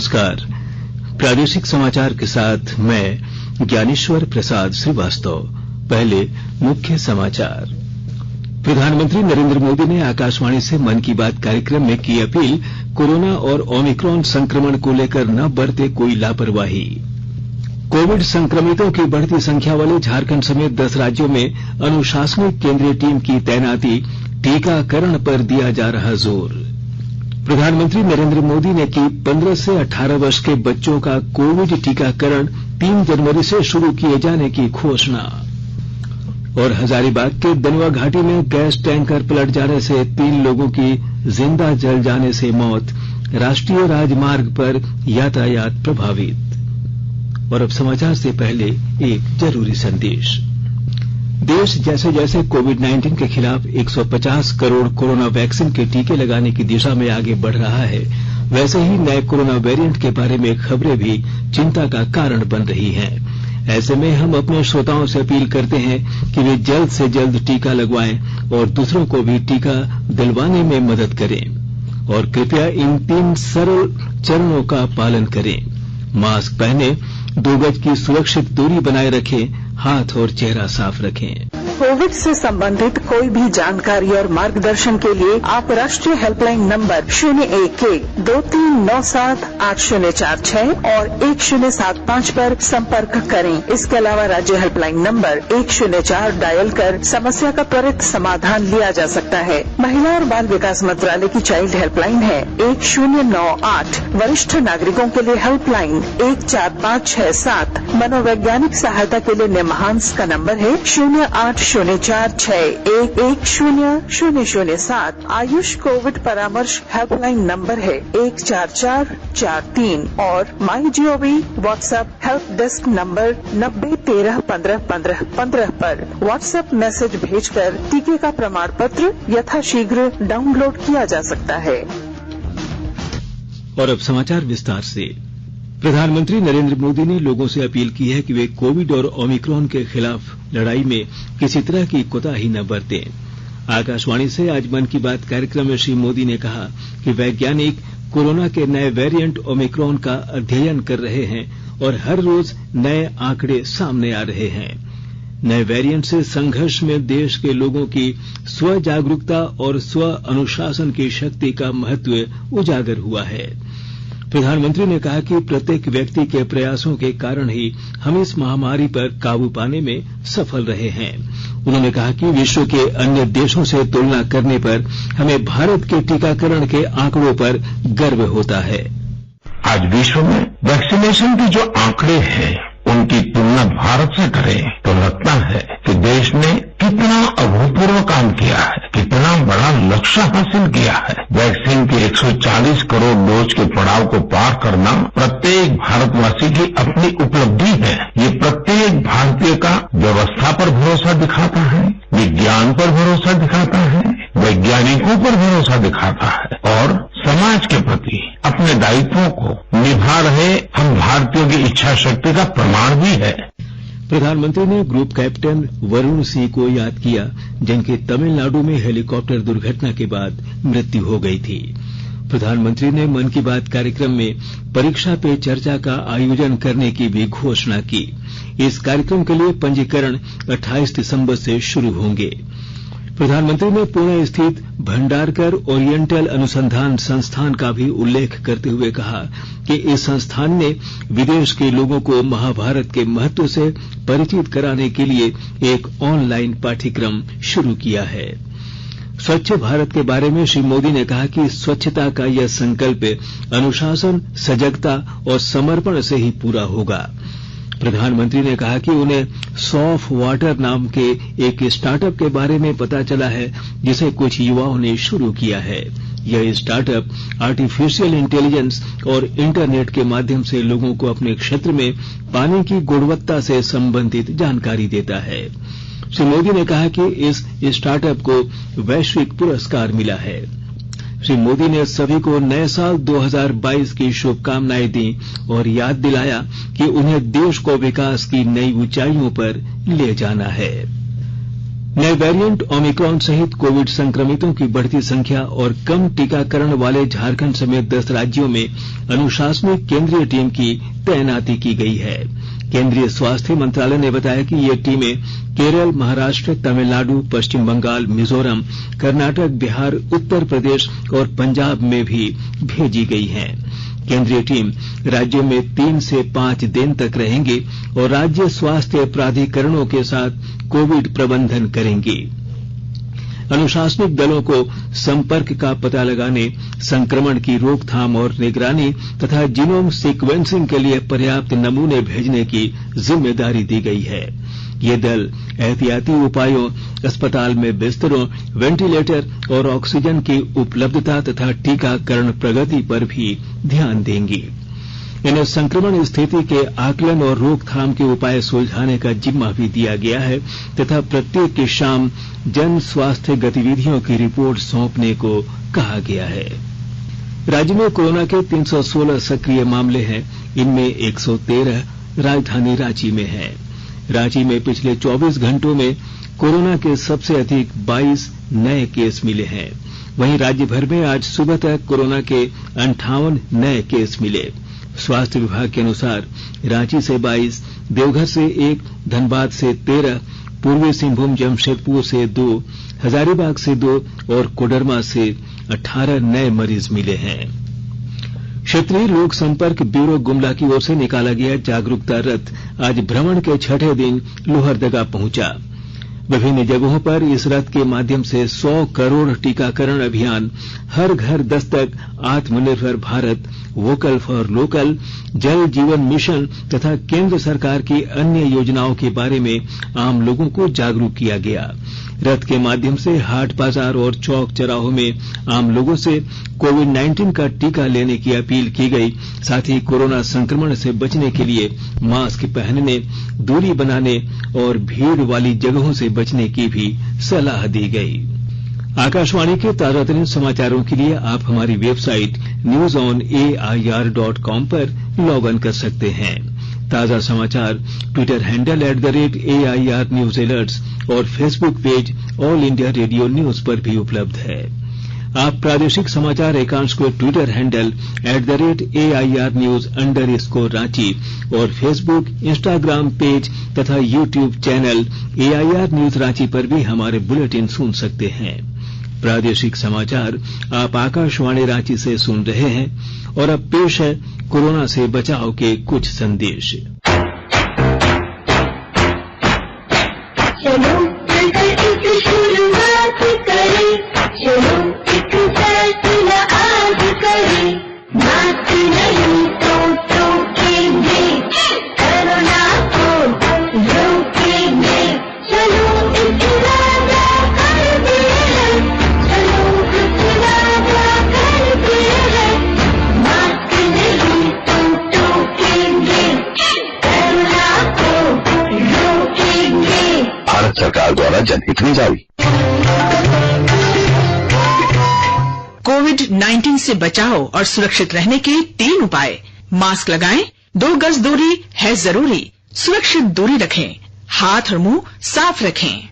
नमस्कार। प्रादेशिक समाचार के साथ मैं ज्ञानेश्वर प्रसाद श्रीवास्तव। पहले मुख्य समाचार। प्रधानमंत्री नरेंद्र मोदी ने आकाशवाणी से मन की बात कार्यक्रम में की अपील, कोरोना और ओमिक्रॉन संक्रमण को लेकर न बरते कोई लापरवाही। कोविड संक्रमितों की बढ़ती संख्या वाले झारखंड समेत 10 राज्यों में अनुशासनिक केंद्रीय टीम की तैनाती, टीकाकरण पर दिया जा रहा जोर। प्रधानमंत्री नरेंद्र मोदी ने की 15 से 18 वर्ष के बच्चों का कोविड टीकाकरण 3 जनवरी से शुरू किए जाने की घोषणा। और हजारीबाग के दनुआ घाटी में गैस टैंकर पलट जाने से 3 लोगों की जिंदा जल जाने से मौत, राष्ट्रीय राजमार्ग पर यातायात प्रभावित। और अब समाचार से पहले एक जरूरी संदेश। देश जैसे जैसे कोविड-19 के खिलाफ 150 करोड़ कोरोना वैक्सीन के टीके लगाने की दिशा में आगे बढ़ रहा है, वैसे ही नए कोरोना वेरिएंट के बारे में खबरें भी चिंता का कारण बन रही हैं। ऐसे में हम अपने श्रोताओं से अपील करते हैं कि वे जल्द से जल्द टीका लगवाएं और दूसरों को भी टीका दिलवाने में मदद करें। और कृपया इन 3 सरल चरणों का पालन करें। मास्क पहनें, 2 गज की सुरक्षित दूरी बनाए रखें, हाथ और चेहरा साफ रखें। कोविड से संबंधित कोई भी जानकारी और मार्गदर्शन के लिए आप राष्ट्रीय हेल्पलाइन नंबर 011-2397-8046 और 1075 पर संपर्क करें। इसके अलावा राज्य हेल्पलाइन नंबर 104 डायल कर समस्या का त्वरित समाधान लिया जा सकता है। महिला और बाल विकास मंत्रालय की चाइल्ड हेल्पलाइन है 1098। वरिष्ठ नागरिकों के लिए हेल्पलाइन 14567। मनोवैज्ञानिक सहायता के लिए निमहांस का नंबर है 0804611007। आयुष कोविड परामर्श हेल्पलाइन नंबर है 14443 और MyGov WhatsApp help desk number 90131515 पर व्हाट्सएप मैसेज भेजकर टीके का प्रमाण पत्र यथाशीघ्र डाउनलोड किया जा सकता है। और अब समाचार विस्तार से। प्रधानमंत्री नरेंद्र मोदी ने लोगों से अपील की है कि वे कोविड और ओमिक्रॉन के खिलाफ लड़ाई में किसी तरह की कोताही न बरतें। आकाशवाणी से आज मन की बात कार्यक्रम में श्री मोदी ने कहा कि वैज्ञानिक कोरोना के नए वेरिएंट ओमिक्रॉन का अध्ययन कर रहे हैं और हर रोज नए आंकड़े सामने आ रहे हैं। नए वेरिएंट से संघर्ष में देश के लोगों की स्व जागरूकता और स्व अनुशासन की शक्ति का महत्व उजागर हुआ है। प्रधानमंत्री ने कहा कि प्रत्येक व्यक्ति के प्रयासों के कारण ही हम इस महामारी पर काबू पाने में सफल रहे हैं। उन्होंने कहा कि विश्व के अन्य देशों से तुलना करने पर हमें भारत के टीकाकरण के आंकड़ों पर गर्व होता है। आज विश्व में वैक्सीनेशन के जो आंकड़े हैं उनकी तुलना भारत से करें तो लगता है कि देश ने कितना अभूतपूर्व काम किया है, कितना बड़ा लक्ष्य हासिल किया है। वैक्सीन के 140 करोड़ डोज के पड़ाव को पार करना प्रत्येक भारतवासी की अपनी उपलब्धि है। ये प्रत्येक भारतीय का व्यवस्था पर भरोसा दिखाता है, विज्ञान पर भरोसा दिखाता है, वैज्ञानिकों पर भरोसा दिखाता है और समाज के प्रति अपने दायित्वों को निभा रहे हम भारतीयों की इच्छा शक्ति का प्रमाण भी है। प्रधानमंत्री ने ग्रुप कैप्टन वरुण सिंह को याद किया, जिनकी तमिलनाडु में हेलीकॉप्टर दुर्घटना के बाद मृत्यु हो गई थी। प्रधानमंत्री ने मन की बात कार्यक्रम में परीक्षा पे चर्चा का आयोजन करने की भी घोषणा की। इस कार्यक्रम के लिए पंजीकरण 28 दिसंबर से शुरू होंगे। प्रधानमंत्री ने पुणे स्थित भंडारकर ओरिएंटल अनुसंधान संस्थान का भी उल्लेख करते हुए कहा कि इस संस्थान ने विदेश के लोगों को महाभारत के महत्व से परिचित कराने के लिए एक ऑनलाइन पाठ्यक्रम शुरू किया है। स्वच्छ भारत के बारे में श्री मोदी ने कहा कि स्वच्छता का यह संकल्प अनुशासन, सजगता और समर्पण से ही पूरा होगा। प्रधानमंत्री ने कहा कि उन्हें सॉफ वाटर नाम के एक स्टार्टअप के बारे में पता चला है, जिसे कुछ युवाओं ने शुरू किया है। यह स्टार्टअप आर्टिफिशियल इंटेलिजेंस और इंटरनेट के माध्यम से लोगों को अपने क्षेत्र में पानी की गुणवत्ता से संबंधित जानकारी देता है। श्री मोदी ने कहा कि इस स्टार्टअप को वैश्विक पुरस्कार मिला है। श्री मोदी ने सभी को नए साल 2022 की शुभकामनाएं दी और याद दिलाया कि उन्हें देश को विकास की नई ऊंचाइयों पर ले जाना है। नए वेरिएंट ओमिक्रॉन सहित कोविड संक्रमितों की बढ़ती संख्या और कम टीकाकरण वाले झारखंड समेत 10 राज्यों में अनुशासनिक केंद्रीय टीम की तैनाती की गई है। केंद्रीय स्वास्थ्य मंत्रालय ने बताया कि ये टीमें केरल, महाराष्ट्र, तमिलनाडु, पश्चिम बंगाल, मिजोरम, कर्नाटक, बिहार, उत्तर प्रदेश और पंजाब में भी भेजी गई हैं। केंद्रीय टीम राज्यों में 3 से 5 दिन तक रहेंगी और राज्य स्वास्थ्य प्राधिकरणों के साथ कोविड प्रबंधन करेंगी। अनुशासनिक दलों को संपर्क का पता लगाने, संक्रमण की रोकथाम और निगरानी तथा जीनोम सीक्वेंसिंग के लिए पर्याप्त नमूने भेजने की जिम्मेदारी दी गई है। ये दल एहतियाती उपायों, अस्पताल में बिस्तरों, वेंटिलेटर और ऑक्सीजन की उपलब्धता तथा टीकाकरण प्रगति पर भी ध्यान देंगी। इन्हें संक्रमण स्थिति के आकलन और रोकथाम के उपाय सुलझाने का जिम्मा भी दिया गया है तथा प्रत्येक की शाम जन स्वास्थ्य गतिविधियों की रिपोर्ट सौंपने को कहा गया है। राज्य में कोरोना के 316 सक्रिय मामले हैं। इनमें 113 राजधानी रांची में हैं। रांची में पिछले 24 घंटों में कोरोना के सबसे अधिक 22 नए केस मिले हैं। वहीं राज्य भर में आज सुबह तक कोरोना के 58 नए केस मिले। स्वास्थ्य विभाग के अनुसार रांची से 22, देवघर से 1, धनबाद से 13, पूर्वी सिंहभूम जमशेदपुर से 2, हजारीबाग से 2 और कोडरमा से 18 नए मरीज मिले हैं। क्षेत्रीय लोक संपर्क ब्यूरो गुमला की ओर से निकाला गया जागरूकता रथ आज भ्रमण के 6ठे दिन लोहरदगा पहुंचा। विभिन्न जगहों पर इस रथ के माध्यम से 100 करोड़ टीकाकरण अभियान, हर घर दस्तक, आत्मनिर्भर भारत, वोकल फॉर लोकल, जल जीवन मिशन तथा केंद्र सरकार की अन्य योजनाओं के बारे में आम लोगों को जागरूक किया गया। रथ के माध्यम से हाट बाजार और चौक चौराहों में आम लोगों से कोविड-19 का टीका लेने की अपील की गई। साथ ही कोरोना संक्रमण से बचने के लिए मास्क पहनने, दूरी बनाने और भीड़ वाली जगहों से बचने की भी सलाह दी गई। आकाशवाणी के ताजातरीन समाचारों के लिए आप हमारी वेबसाइट newsonair.com पर लॉग इन कर सकते हैं। ताजा समाचार Twitter handle @AIR news alerts और Facebook page All India Radio News पर भी उपलब्ध है। आप प्रादेशिक समाचार एकांश को ट्विटर हैंडल @AIR न्यूज _ और फेसबुक, इंस्टाग्राम पेज तथा YouTube channel AIR news Ranchi पर भी हमारे बुलेटिन सुन सकते हैं। प्रादेशिक समाचार आप आकाशवाणी रांची से सुन रहे हैं और अब पेश है कोरोना से बचाव के कुछ संदेश। चलो मिलकर एक शुरुआत करें, चलो एक फैसला आज करें, मास्क नहीं तो टोकेंगे, कोरोना को रोकेंगे, चलो एक वादा करते हैं, चलो एक वादा करते हैं, मास्क नहीं तो टोकेंगे, कोरोना को रोकेंगे। भारत सरकार द्वारा जनहित में जारी। कोविड-19 से बचाव और सुरक्षित रहने के 3 उपाय। मास्क लगाएं, 2 गज दूरी है जरूरी, सुरक्षित दूरी रखें, हाथ और मुंह साफ रखें।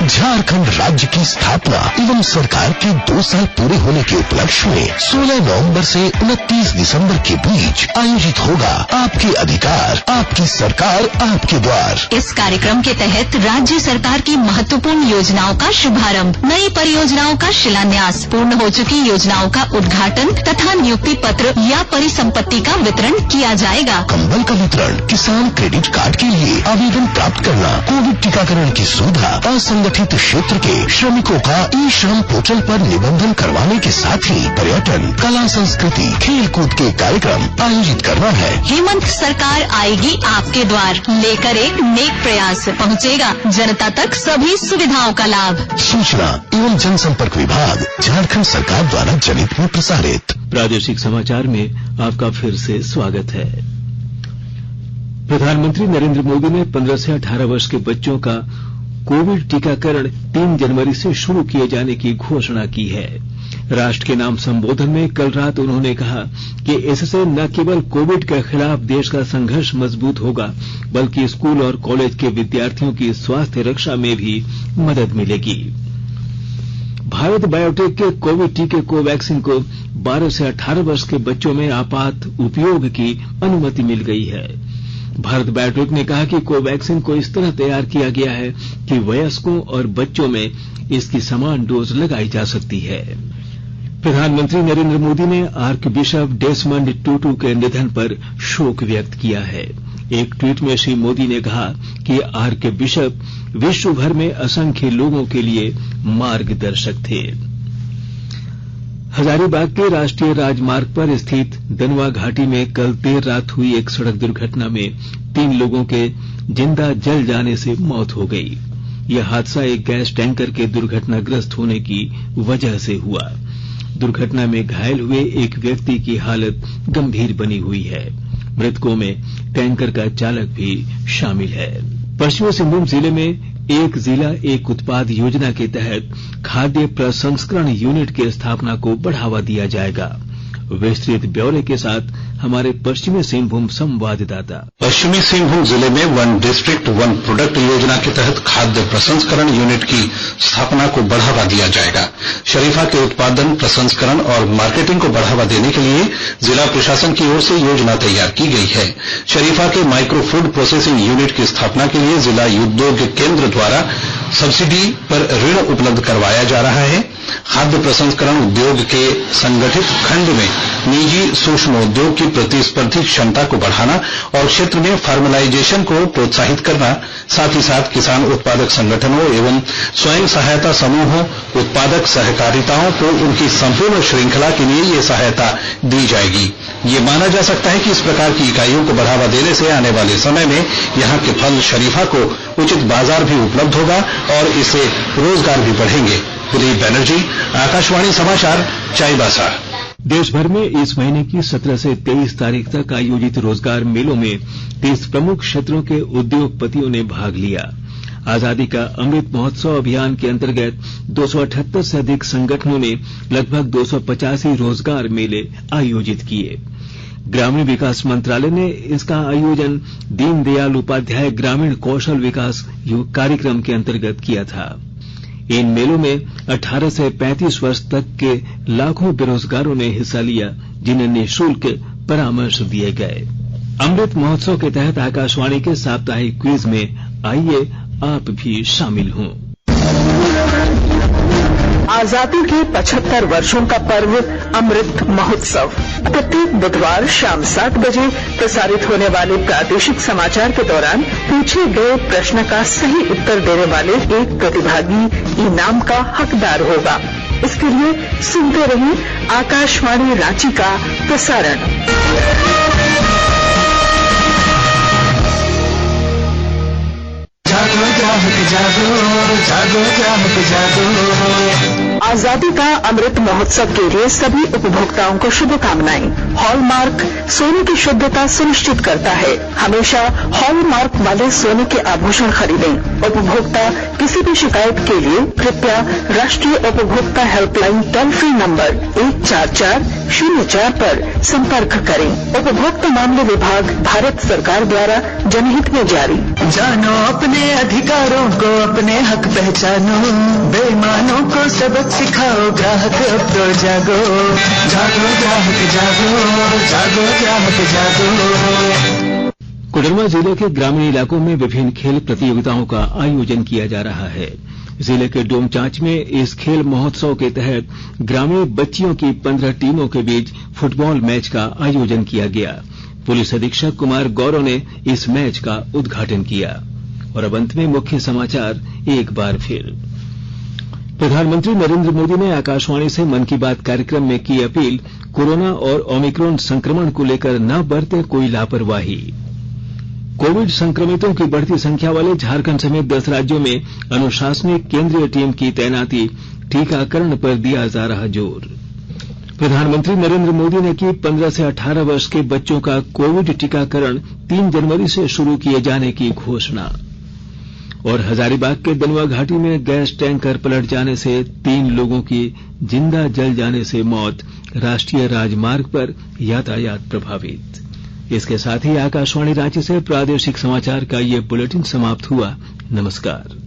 झारखंड राज्य की स्थापना एवं सरकार के 2 साल पूरे होने के उपलक्ष्य में 16 नवंबर से 29 दिसंबर के बीच आयोजित होगा आपके अधिकार, आपकी सरकार, आपके द्वार। इस कार्यक्रम के तहत राज्य सरकार की महत्वपूर्ण योजनाओं का शुभारंभ, नई परियोजनाओं का शिलान्यास, पूर्ण हो चुकी योजनाओं का उद्घाटन तथा नियुक्ति पत्र या परिसंपत्ति का वितरण किया जाएगा। कंबल का वितरण, किसान क्रेडिट कार्ड के लिए आवेदन प्राप्त करना, कोविड टीकाकरण की सुविधा, असंगठित क्षेत्र के श्रमिकों का ई-श्रम पोर्टल पर निबंधन करवाने के साथ ही पर्यटन, कला, संस्कृति, खेल कूद के कार्यक्रम आयोजित करना है। हेमंत सरकार आएगी आपके द्वार, लेकर एक नेक प्रयास, पहुंचेगा जनता तक सभी सुविधाओं का लाभ। सूचना एवं जनसंपर्क विभाग, झारखंड सरकार द्वारा जनहित में प्रसारित। प्रादेशिक समाचार में आपका फिर से स्वागत है। प्रधानमंत्री नरेंद्र मोदी ने 15 से 18 वर्ष के बच्चों का कोविड टीकाकरण 3 जनवरी से शुरू किए जाने की घोषणा की है। राष्ट्र के नाम संबोधन में कल रात उन्होंने कहा कि इससे न केवल कोविड के खिलाफ देश का संघर्ष मजबूत होगा, बल्कि स्कूल और कॉलेज के विद्यार्थियों की स्वास्थ्य रक्षा में भी मदद मिलेगी। भारत बायोटेक के कोविड टीके कोवैक्सीन को 12 से 18 वर्ष के बच्चों में आपात उपयोग की अनुमति मिल गई है। भारत बायोटेक ने कहा कि कोवैक्सीन को इस तरह तैयार किया गया है कि वयस्कों और बच्चों में इसकी समान डोज लगाई जा सकती है। प्रधानमंत्री नरेंद्र मोदी ने आर्क बिशप डेसमंड टूटू के निधन पर शोक व्यक्त किया है। एक ट्वीट में श्री मोदी ने कहा कि आर्क बिशप विश्व भर में असंख्य लोगों के लिए मार्गदर्शक थे। हजारीबाग के राष्ट्रीय राजमार्ग पर स्थित दनवा घाटी में कल देर रात हुई एक सड़क दुर्घटना में 3 लोगों के जिंदा जल जाने से मौत हो गई। यह हादसा एक गैस टैंकर के दुर्घटनाग्रस्त होने की वजह से हुआ। दुर्घटना में घायल हुए एक व्यक्ति की हालत गंभीर बनी हुई है। मृतकों में टैंकर का चालक भी शामिल है। पश्चिमी सिंहभूम जिले में एक जिला एक उत्पाद योजना के तहत खाद्य प्रसंस्करण यूनिट की स्थापना को बढ़ावा दिया जाएगा। विस्तृत ब्यौरे के साथ हमारे पश्चिमी सिंहभूम संवाददाता। पश्चिमी सिंहभूम जिले में 1 डिस्ट्रिक्ट 1 प्रोडक्ट योजना के तहत खाद्य प्रसंस्करण यूनिट की स्थापना को बढ़ावा दिया जाएगा। शरीफा के उत्पादन, प्रसंस्करण और मार्केटिंग को बढ़ावा देने के लिए जिला प्रशासन की ओर से योजना तैयार की गई है। शरीफा के माइक्रो फूड प्रोसेसिंग यूनिट की स्थापना के लिए जिला उद्योग केंद्र द्वारा सब्सिडी पर ऋण उपलब्ध करवाया जा रहा है। खाद्य प्रसंस्करण उद्योग के संगठित खंड में निजी सूक्ष्म उद्योग की प्रतिस्पर्धी क्षमता को बढ़ाना और क्षेत्र में फार्मलाइजेशन को प्रोत्साहित करना, साथ ही साथ किसान उत्पादक संगठनों एवं स्वयं सहायता समूहों, उत्पादक सहकारिताओं को उनकी संपूर्ण श्रृंखला के लिए ये सहायता दी जाएगी। ये माना जा सकता है कि इस प्रकार की इकाइयों को बढ़ावा देने से आने वाले समय में यहाँ के फल शरीफा को उचित बाजार भी उपलब्ध होगा और इससे रोजगार भी बढ़ेंगे। दिलीप बनर्जी, आकाशवाणी समाचार, चाईबासा। देश भर में इस महीने की 17 से 23 तारीख तक आयोजित रोजगार मेलों में 30 प्रमुख क्षेत्रों के उद्योगपतियों ने भाग लिया। आजादी का अमृत महोत्सव अभियान के अंतर्गत 278 से अधिक संगठनों ने लगभग 285 रोजगार मेले आयोजित किए। ग्रामीण विकास मंत्रालय ने इसका आयोजन दीनदयाल उपाध्याय ग्रामीण कौशल विकास कार्यक्रम के अंतर्गत किया था। इन मेलों में 18 से 35 वर्ष तक के लाखों बेरोजगारों ने हिस्सा लिया, जिन्हें निःशुल्क परामर्श दिए गए। अमृत महोत्सव के तहत आकाशवाणी के साप्ताहिक क्विज में आइए आप भी शामिल हों। आजादी के 75 वर्षों का पर्व अमृत महोत्सव प्रत्येक बुधवार शाम 7 बजे प्रसारित होने वाले प्रादेशिक समाचार के दौरान पूछे गए प्रश्न का सही उत्तर देने वाले एक प्रतिभागी इनाम का हकदार होगा। इसके लिए सुनते रहिए आकाशवाणी रांची का प्रसारण। आजादी का अमृत महोत्सव के लिए सभी उपभोक्ताओं को शुभकामनाएं। हॉलमार्क सोने की शुद्धता सुनिश्चित करता है। हमेशा हॉलमार्क वाले सोने के आभूषण खरीदें। उपभोक्ता किसी भी शिकायत के लिए कृपया राष्ट्रीय उपभोक्ता हेल्पलाइन टोल फ्री नंबर 14404 पर संपर्क करें। उपभोक्ता मामले विभाग, भारत सरकार द्वारा जनहित में जारी। जानो अपने अधिकारों को, अपने हक पहचानो, बेईमानों को सबक सिखाओ, ग्राहक अब तो जागो, जागो ग्राहक जागो, जागो ग्राहक जागो। कोडरमा जिले के ग्रामीण इलाकों में विभिन्न खेल प्रतियोगिताओं का आयोजन किया जा रहा है। जिले के डोमचांच में इस खेल महोत्सव के तहत ग्रामीण बच्चियों की 15 टीमों के बीच फुटबॉल मैच का आयोजन किया गया। पुलिस अधीक्षक कुमार गौरव ने इस मैच का उद्घाटन किया। और अब अंत में मुख्य समाचार एक बार फिर। प्रधानमंत्री नरेंद्र मोदी ने आकाशवाणी से मन की बात कार्यक्रम में की अपील, कोरोना और ओमिक्रॉन संक्रमण को लेकर न बरते कोई लापरवाही। कोविड संक्रमितों की बढ़ती संख्या वाले झारखंड समेत 10 राज्यों में अनुशासनिक केंद्रीय टीम की तैनाती, टीकाकरण पर दिया जा रहा जोर। प्रधानमंत्री नरेंद्र मोदी ने की 15 से 18 वर्ष के बच्चों का कोविड टीकाकरण 3 जनवरी से शुरू किए जाने की घोषणा। और हजारीबाग के दनुआ घाटी में गैस टैंकर पलट जाने से 3 लोगों की जिंदा जल जाने से मौत। राष्ट्रीय राजमार्ग पर यातायात प्रभावित। इसके साथ ही आकाशवाणी रांची से प्रादेशिक समाचार का ये बुलेटिन समाप्त हुआ। नमस्कार।